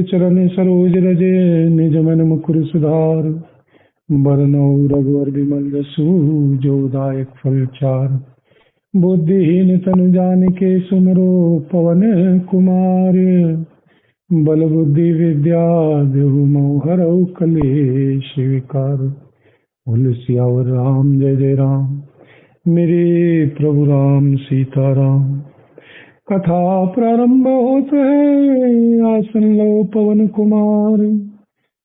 चरण सरोज रज निज मन मुकुर सुधार। बरनौ रघुवर विमल जसु जो दायक फल चार। बुद्धिहीन तनु जानिके सुमिरो पवन कुमार। बल बुद्धि विद्या देहु मोहि हरऊ कलेश विकार। बोलो सियावर राम जय जय राम, मेरे प्रभु राम सीताराम। कथा प्रारंभ होत है, आसन लो पवन कुमार।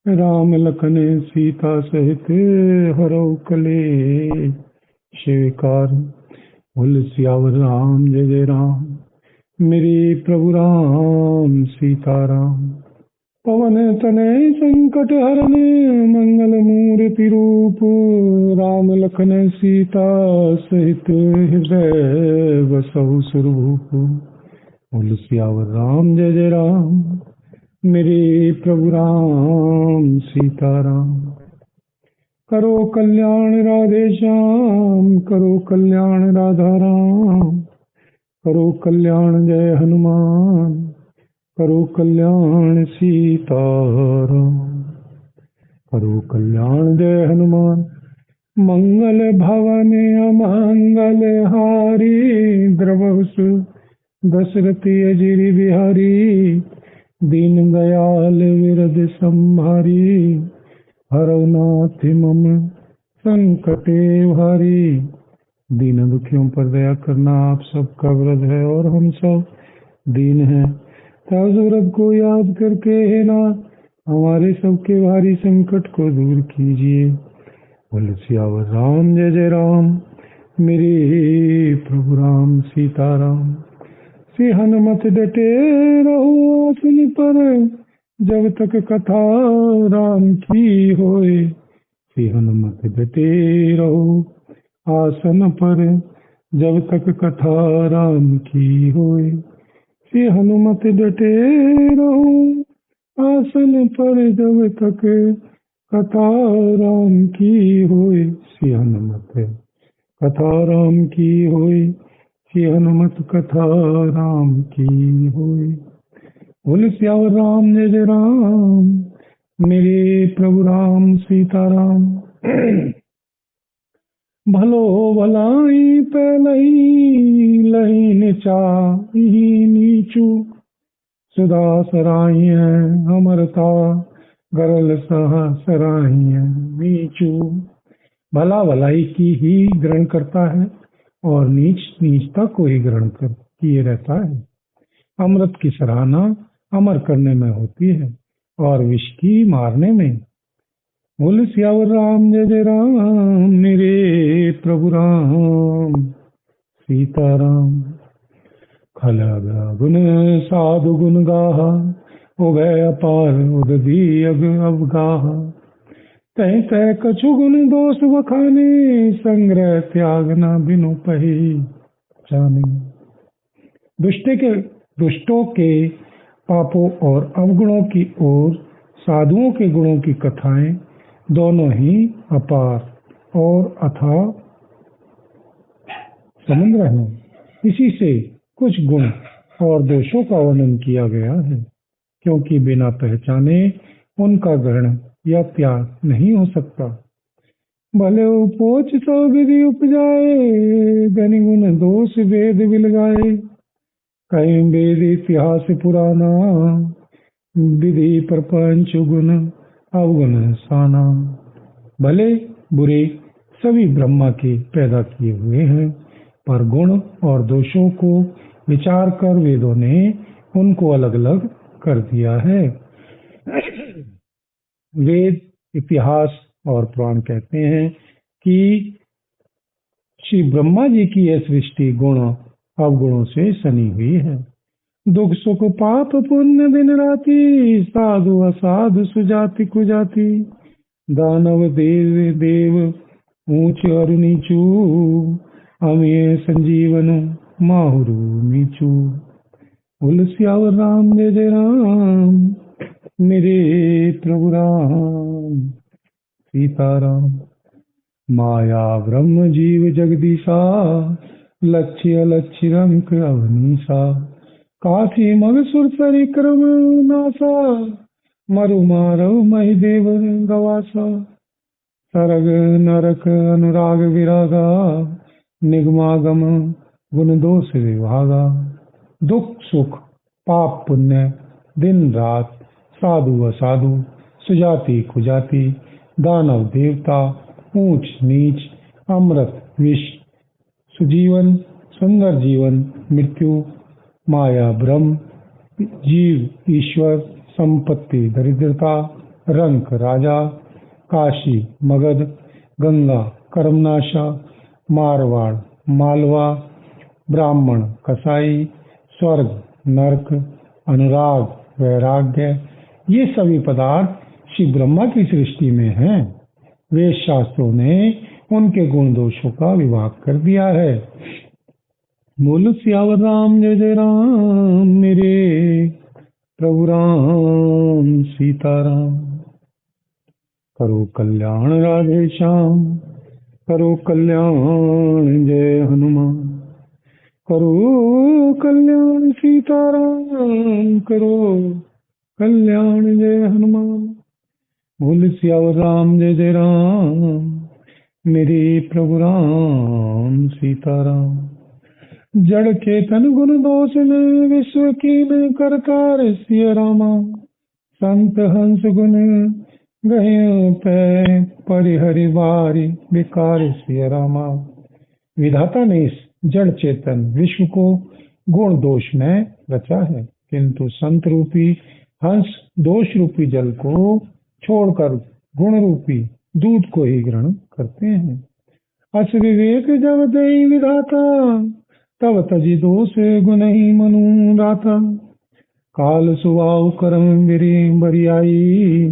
राम लखन सीता सहित हरऊ कलेश विकार। बोलो सियावर राम जय जय राम, मेरे प्रभु राम सीताराम। पवन तनय संकट हरन मंगल मूर्ति रूप। राम लखन सीता सहित हृदय बसहु सुरभूप। बोलो सियावर राम जय जय राम, मेरे प्रभु राम सीताराम। करो कल्याण राधे श्याम, करो कल्याण राधा राम। करो कल्याण जय हनुमान, करो कल्याण सीताराम। करो कल्याण जय हनुमान। मंगल भवन अमंगल हारी, द्रवहु दशरथी अजिर बिहारी। दीन दयाल विरद संहारी, हरौ नाथ मम संकटे भारी। दीन दुखियों पर दया करना आप सबका व्रत है, और हम सब दीन हैं। ताजुरत को याद करके है ना, हमारे सबके भारी संकट को दूर कीजिए। बोलो सियावर राम जय जय राम, मेरे प्रभु राम सीताराम। सिहन मत डटे रहो आसन पर, जब तक कथा राम की होए। सिहन मत डटे रहो आसन पर, जब तक कथा राम की होए। सिहन मत डटे रहो आसन पर, जब तक कथा राम की होए। सिहन मत कथा राम की होए, सिहन मत कथा राम की होए। बोलो सियावर राम जय जय राम, मेरे प्रभु राम सीताराम। भलो भलाई पहलही, लही निचाही नीचू। सुधा सराही अमरता, गरल सह सराही नीचू। भला भलाई की ही ग्रहण करता है, और नीच नीचता को ही ग्रहण कर किए रहता है। अमृत की सराहना अमर करने में होती है, और विष की मारने में। बोलो सियावर राम जय जय राम, मेरे प्रभु राम सीताराम। खलग गुण साधु गुण गाहा, उभय अपार उदधी अग अवगाहा। तह तह कछु गुण दोष बखाने, संग्रह त्याग न बिनु पहचाने। दुष्टों के पापों और अवगुणों की ओर साधुओं के गुणों की कथाएं दोनों ही अपार और अथाह समुद्र हैं। इसी से कुछ गुण और दोषों का वर्णन किया गया है, क्योंकि बिना पहचाने उनका ग्रहण या त्याग नहीं हो सकता। भले उपोच सौ विधि उपजाए, गनि गुण दोष वेद बिलगाए। कहीं वेद इतिहास पुराना, विधि प्रपंच गुण अवगुण साना। भले बुरे सभी ब्रह्मा के पैदा किए हुए हैं, पर गुण और दोषों को विचार कर वेदों ने उनको अलग अलग कर दिया है। वेद, इतिहास और पुराण कहते हैं कि श्री ब्रह्मा जी की यह सृष्टि गुण अवगुणों से सनी हुई है। दुख सुख पाप पुण्य दिन राति, साधु असाधु सुजाति कुजाति। दानव देव देव ऊंच और नीचू, अमेय संजीवन माहुरु नीचू। बोलो सियावर राम जय जय राम, मेरे प्रभु राम सीताराम। माया ब्रह्म जीव जगदीशा, लक्ष्य लक्ष्य रंक अवनीशा। काशी मग सुर परिक्रम नासा, मरु मारव महिदेव गवासा, सरग नरक अनुराग विरागा, निगमागम गुण दोष विभागा। दुख सुख पाप पुण्य दिन रात, साधु असाधु सुजाति कुजाति, दानव देवता ऊंच नीच, अमृत विष, सुजीवन सुंदर जीवन, मृत्यु माया ब्रह्म, जीव ईश्वर, संपत्ति दरिद्रता, रंक राजा, काशी मगध, गंगा कर्मनाशा, मारवाड़ मालवा, ब्राह्मण कसाई, स्वर्ग नरक, अनुराग वैराग्य, ये सभी पदार्थ श्री ब्रह्मा की सृष्टि में हैं। वेद शास्त्रों ने उनके गुण दोषों का विभाग कर दिया है। बोलो सियावर राम जय जय राम, मेरे प्रभु राम सीताराम। करो कल्याण राधे श्याम, करो कल्याण जय हनुमान, करो कल्याण सीताराम, करो कल्याण जय हनुमान। बोल सियावर राम जय जय राम, मेरे प्रभु राम सीताराम। जड़ चेतन गुण दोष में विश्व कीन करतार सिय रामा, संत हंस गुण गए पै परिहरि बारी विकार सिय रामा। विधाता ने इस जड़ चेतन विश्व को गुण दोष में रचा है, किंतु संत रूपी हंस दोष रूपी जल को छोड़कर गुण रूपी दूध को ही ग्रहण करते हैं। अस विवेक जब दई विधाता, तब तजी दोष गुण ही मनु राता। काल सुभाव कर्म बिरी बरियाई,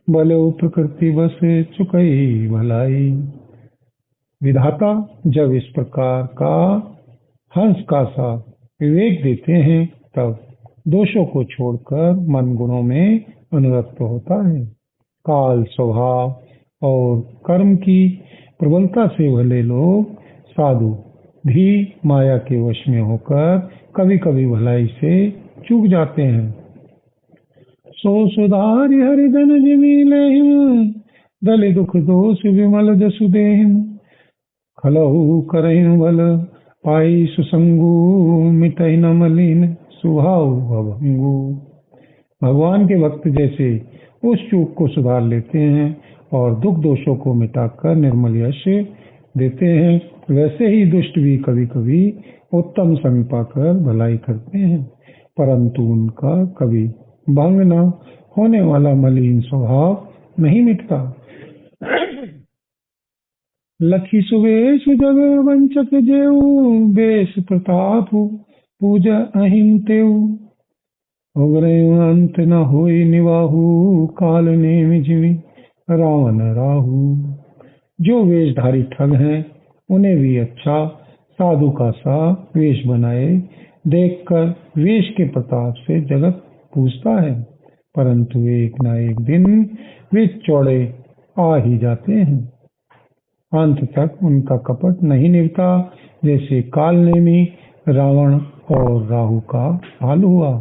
बलो प्रकृति बस चुकई भलाई। विधाता जब इस प्रकार का हंस का सा विवेक देते हैं, तब दोषों को छोड़कर मन गुणों में अनुरक्त होता है। काल स्वभाव और कर्म की प्रबलता से भले लोग साधु भी माया के वश में होकर कभी कभी भलाई से चूक जाते हैं। सो सुधारि हरिजन जिमि लेहिं, दलि दुख दोष विमल जसु देहिं। खलहु करहिं बल पाई सुसंगु, मिटहि न मलिन स्वभाव भंगु। भगवान के भक्त जैसे उस चूक को सुधार लेते हैं और दुख दोषों को मिटाकर निर्मल यश देते हैं, वैसे ही दुष्ट भी कभी कभी उत्तम संग पाकर भलाई करते हैं, परंतु उनका कभी भंग न होने वाला मलिन स्वभाव नहीं मिटता। लखी सुवेश जग वंचक जेऊ, बेश प्रताप पूजा अहिं तेऊ। अंत न होई निवाहु, काल नेमि जिमि रावण राहु। जो वेशधारी ठग हैं, उन्हें भी अच्छा साधु का सा वेश बनाए देखकर वेश के प्रताप से जगत पूजता है, परंतु एक न एक दिन वे चौड़े आ ही जाते हैं। अंत तक उनका कपट नहीं निभता, जैसे काल नेमी रावण और राहु का हाल हुआ।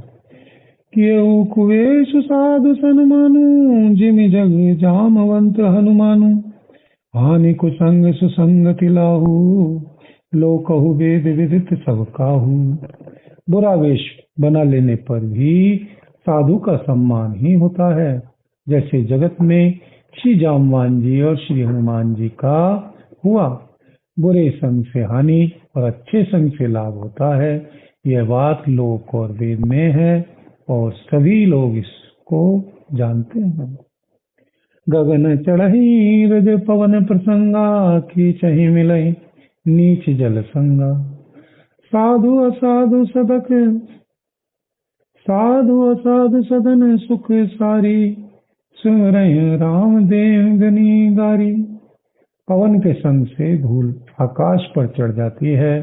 कियऊ कुवेश साधु सन्मानु, जिमि जग जामवंत हनुमानु। हानि कुसंग सुसंगति लाहू, लोकहु वेद विदित सब काहू। बुरा वेश बना लेने पर भी साधु का सम्मान ही होता है, जैसे जगत में श्री जामवान जी और श्री हनुमान जी का हुआ। बुरे संग से हानि और अच्छे संग से लाभ होता है, यह बात लोक और वेद में है और सभी लोग इसको जानते हैं। गगन चढ़ई रज पवन प्रसंगा, खींचहि मिलई नीच जल संगा। साधु असाधु सदन सुख सारी, सुरय राम देव गनी गारी। पवन के संग से धूल आकाश पर चढ़ जाती है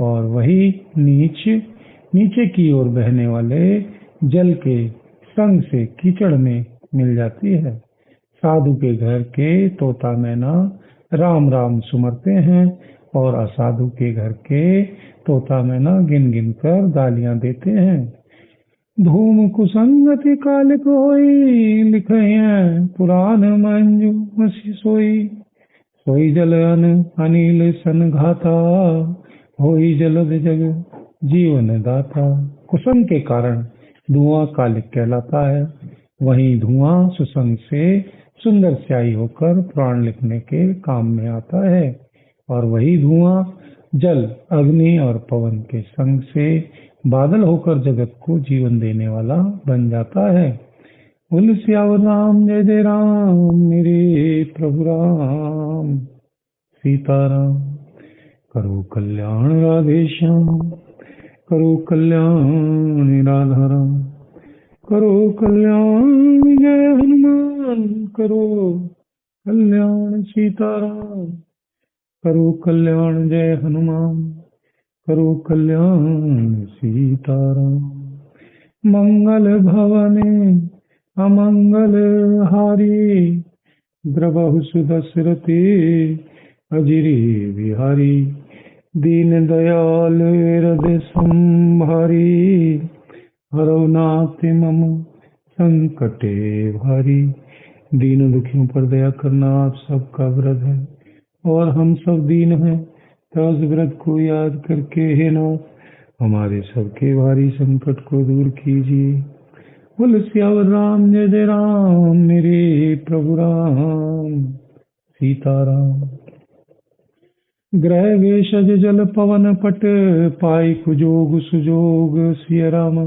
और वही नीचे की ओर बहने वाले जल के संग से कीचड़ में मिल जाती है। साधु के घर के तोता मैना राम राम सुमरते हैं और असाधु के घर के तोता मैना गिन गिन कर गालियां देते हैं। धूम कुसंगति कालिक होई, लिखे हैं पुराण मंजू मसी सोई। सोई जल अन अनिल सन घाता, होई जलद जग जीवन दाता। कुसंग के कारण धुआं कालिक कहलाता है, वहीं धुआं सुसंग से सुंदर स्याही होकर पुराण लिखने के काम में आता है, और वही धुआं जल, अग्नि और पवन के संग से बादल होकर जगत को जीवन देने वाला बन जाता है। बोल सियावर राम, जय जय राम, मेरे प्रभु राम सीताराम। करो कल्याण राधे श्याम, करो कल्याण राधा राम, करो कल्याण जय हनुमान, करो कल्याण सीताराम, करो कल्याण जय हनुमान, करो कल्याण सीताराम। मंगल भवने अमंगल हारी, द्रवहु सुदशरथे अजिरे बिहारी। दीन दयाल हृदय संभारी, हरौ नाथ मम संकटे भारी। दीन दुखियों पर दया करना आप सबका व्रत है, और हम सब दीन हैं, तो उस व्रत को याद करके हे नाथ हमारे सबके भारी संकट को दूर कीजिए। बोल सियावर राम, जय जय राम, मेरे प्रभु राम सीताराम। ग्रह वेशज जल पवन पट, पाई कुजोग सुजोग सिय राम।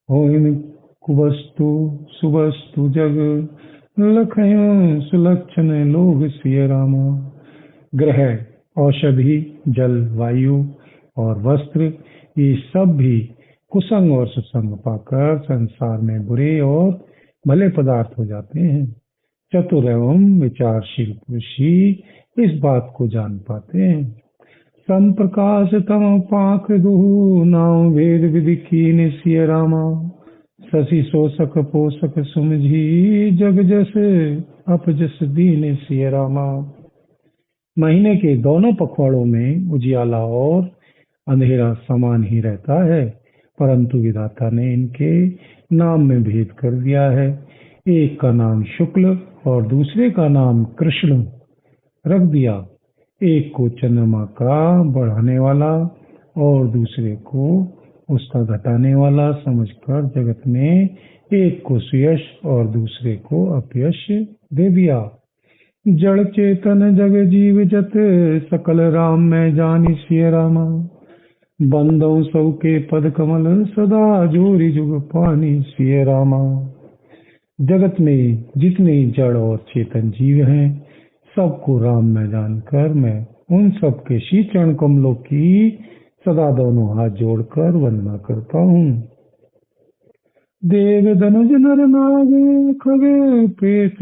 होइन कुवस्तु सुवस्तु जग, लखय सुलक्षण लोग सिय राम। ग्रह, औषधि, जल, वायु और वस्त्र, ये सब भी कुसंग और सुसंग पाकर संसार में बुरे और भले पदार्थ हो जाते हैं। चतुर एवं विचारशील पुरुष ही इस बात को जान पाते हैं। सम प्रकाश तम पाख दुहु, नाम भेद विधि कीन सिय रामा। शशि शोषक पोषक सुमझी, जग जस अपजस दीन सिय रामा। महीने के दोनों पखवाड़ों में उजियाला और अंधेरा समान ही रहता है, परंतु विधाता ने इनके नाम में भेद कर दिया है। एक का नाम शुक्ल और दूसरे का नाम कृष्ण रख दिया। एक को चंद्रमा का बढ़ाने वाला और दूसरे को उसका घटाने वाला समझकर जगत ने एक को सुयश और दूसरे को अपयश दे दिया। जड़ चेतन जग जीव जत, सकल राम में जानी सिय रामा। बंदौ सब के पद कमल, सदा जोरी जुग पानी सिय रामा। जगत में जितने जड़ और चेतन जीव हैं, सबको राम में जानकर मैं उन सब के श्री चरण कमलों की सदा दोनों हाथ जोड़कर वंदना करता हूँ। देव धनुज नर नाग, खग प्रेत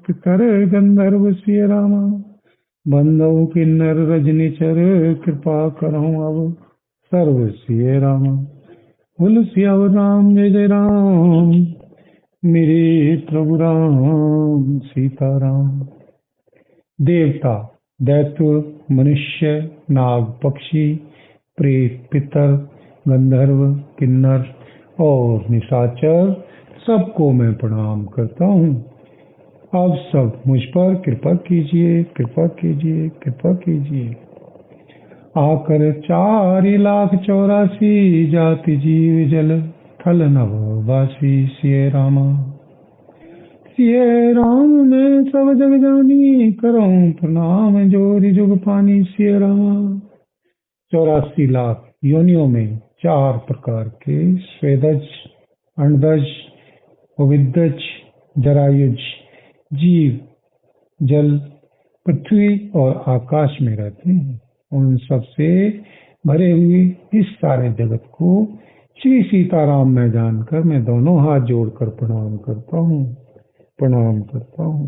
पितर गंधर्व सिय रामा। बंदौ किन्नर रजनीचर, कृपा करहु अब सर्व सिय रामा। बोल सियावर राम, जय जय राम, मेरे प्रभु राम सीताराम। देवता, दैत्य, मनुष्य, नाग, पक्षी, प्रेत, पितर, गंधर्व, किन्नर और निशाचर, सबको मैं प्रणाम करता हूँ। अब सब मुझ पर कृपा कीजिए, कृपा कीजिए, कृपा कीजिए। आकर 4,84,00,000 जाति जीव जल थल नभ वासी सिय रामा। सिय राम मैं सब जग जानी, करऊं प्रणाम जोरी जुग पानी सिय रामा। 84,00,000 योनियों में 4 प्रकार के स्वेदज, अंडज, विद्दज, जरायुज जीव जल, पृथ्वी और आकाश में रहते हैं। उन सब से भरे हुए इस सारे जगत को श्री सीताराम में जानकर मैं दोनों हाथ जोड़कर प्रणाम करता हूँ, प्रणाम करता हूँ,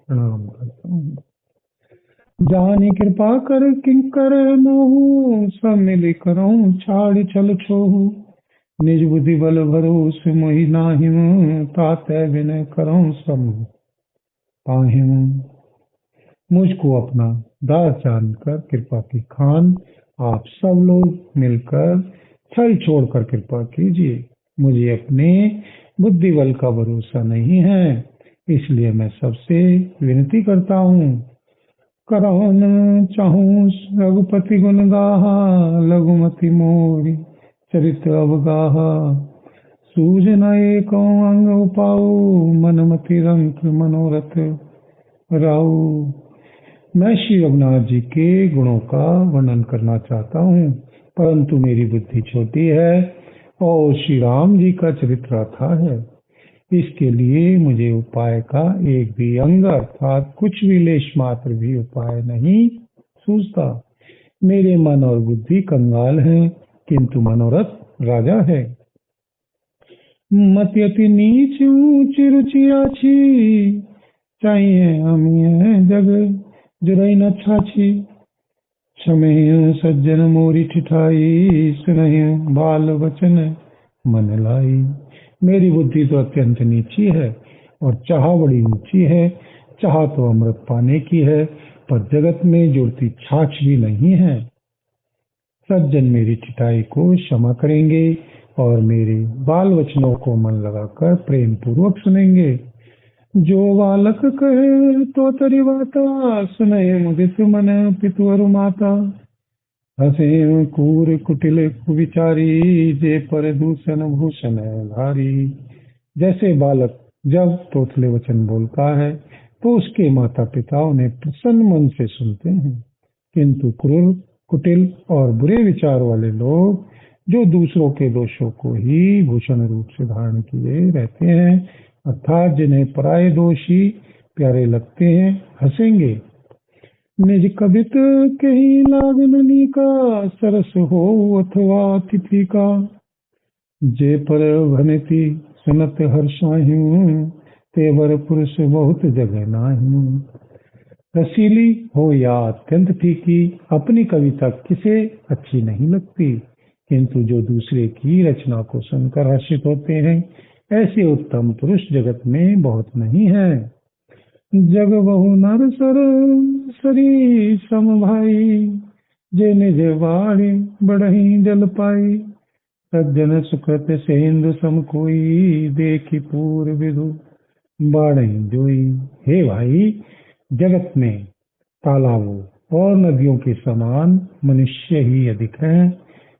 प्रणाम करता हूँ। जानी कृपा कर किंकर मोहू, सब मिली करऊं छाड़ छल छोहू। निज बुद्धि बल भरोस मोहि नाहिम, तातै विनय करऊं सब पाहिम। मुझको अपना दास जानकर कृपा की खान आप सब लोग मिलकर छल छोड़कर कृपा कीजिए। मुझे अपने बुद्धि बल का भरोसा नहीं है, इसलिए मैं सबसे विनती करता हूँ। करौन चाहूं रघुपति गुण गाहा, लघुमति मोरी चरित्र अवगाहा। सूझ न एको अंग उपाऊ, मनमति रंग मनोरथ राहु। मैं श्री रघुनाथ जी के गुणों का वर्णन करना चाहता हूँ, परंतु मेरी बुद्धि छोटी है और श्री राम जी का चरित्र अथाह है। इसके लिए मुझे उपाय का एक भी अंग अर्थात कुछ भी लेश मात्र भी उपाय नहीं सूझता। मेरे मन और बुद्धि कंगाल है, किंतु मनोरथ राजा है। मति अति नीच ऊंच रुचि आछी, चाहिए अमिय जग जुरई न छाछी। क्षमेय सज्जन मोरी ठिठाई, सुनहि बाल वचन मन लाई। मेरी बुद्धि तो अत्यंत नीची है और चाह बड़ी ऊंची है। चाह तो अमृत पाने की है, पर जगत में जुड़ती छाछ भी नहीं है। सज्जन मेरी ठिठाई को क्षमा करेंगे और मेरे बाल वचनों को मन लगाकर प्रेम पूर्वक सुनेंगे। जो बालक कहे तो तरी बाता, सुनय मुदित मन पितु अरु माता। हसे कूर कुटिल कुविचारी, जे पर दूषण भूषण धारी। जैसे बालक जब तोतले वचन बोलता है तो उसके माता पिता उन्हें प्रसन्न मन से सुनते हैं, किंतु क्रूर कुटिल और बुरे विचार वाले लोग जो दूसरों के दोषों को ही भूषण रूप से धारण किए रहते हैं, अर्थात जिन्हें पराये दोषी प्यारे लगते हैं, हंसेंगे। निज कबित कही लागननी का, सरस हो अथवा तिथि का। जे पर भनति सुनत हर्षाहू, तेवर पुरुष बहुत जगह नाहू। रसीली हो या अत्यंत फीकी, अपनी कविता किसे अच्छी नहीं लगती, किंतु जो दूसरे की रचना को सुनकर हर्षित होते हैं, ऐसे उत्तम पुरुष जगत में बहुत नहीं है। जग बहु नर सर सरी सम भाई, जे निज वाणी बढ़ही जल पाई। सज्जन सुखत सेंदु सम कोई, देखी पूर विदु बाढ़ही जोई। हे भाई, जगत में तालाबों और नदियों के समान मनुष्य ही अधिक हैं,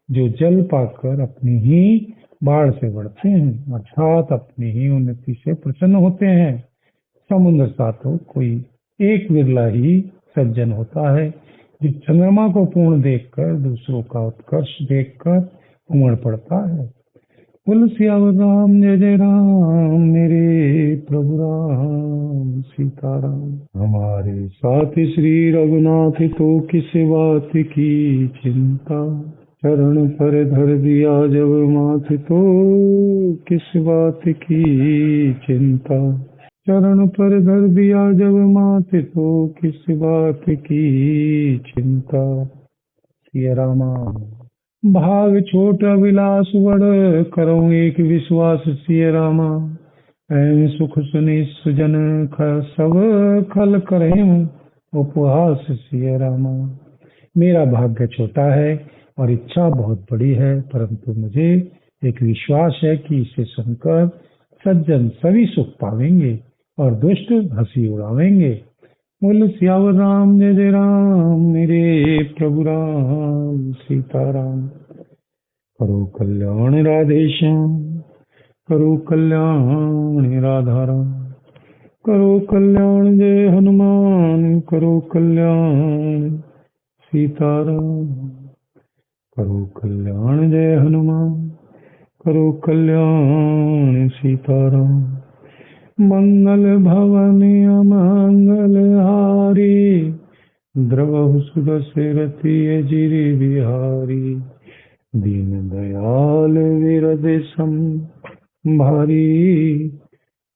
जो जल पाकर अपनी ही बाढ़ से बढ़ते हैं, अर्थात अपनी ही उन्नति से प्रसन्न होते हैं। समुद्र सा तो कोई एक विरला ही सज्जन होता है, जो चंद्रमा को पूर्ण देखकर दूसरों का उत्कर्ष देखकर उमड़ पड़ता है। बोल सियावर राम जय जय राम, मेरे प्रभु राम सीताराम। हमारे साथ श्री रघुनाथ तो किस बात की चिंता। चरण पर धर दिया जब माथ तो किस बात की चिंता। चरण पर धर दिया जब माथ तो किस बात की चिंता। सिया रामा। भाग छोट विलास बड़, करो एक विश्वास सिय रामा। ऐन सुख सुनि सुजन सब खल करें उपहास सिय रामा। मेरा भाग्य छोटा है और इच्छा बहुत बड़ी है, परंतु मुझे एक विश्वास है कि इसे सुनकर सज्जन सभी सुख पावेंगे और दुष्ट हंसी उड़ावेंगे। बोल सियावर राम जय जय राम, मेरे प्रभु राम सीताराम। करो कल्याण राधे श्याम, करो कल्याण राधा राम। करो कल्याण जय हनुमान, करो कल्याण सीताराम। करो कल्याण जय हनुमान, करो कल्याण सीताराम। मंगल भवन अमंगल हारी, द्रवहु सुदशरथि अजिर बिहारी। दीन दयाल विरद सम भारी,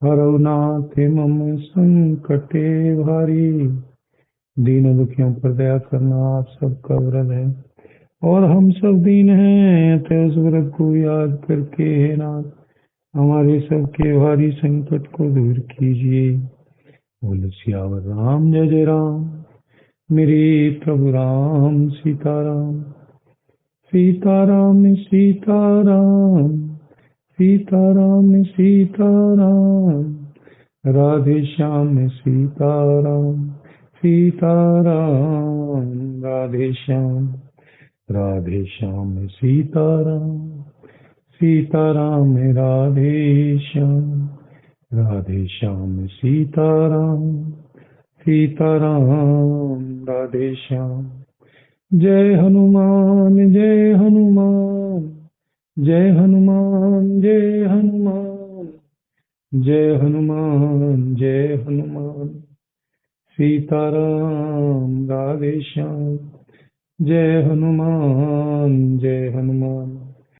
हरौ नाथ मम संकटे भारी। दीन दुखियों पर दया करना आप सबका व्रत है, और हम सब दीन हैं, अतः उस व्रत को याद करके हे नाथ हमारे सबके भारी संकट को दूर कीजिए। बोलो सियावर राम जय जय राम, मेरे प्रभु राम सीताराम। सीताराम सीताराम, सीताराम सीताराम, राधे श्याम सीताराम, सीताराम राधे श्याम, राधे श्याम सीताराम, सीताराम राधे श्याम, राधे श्याम सीताराम, सीताराम राधे श्याम। जय हनुमान जय हनुमान, जय हनुमान जय हनुमान, जय हनुमान जय हनुमान, सीताराम राधे श्याम। जय हनुमान जय हनुमान।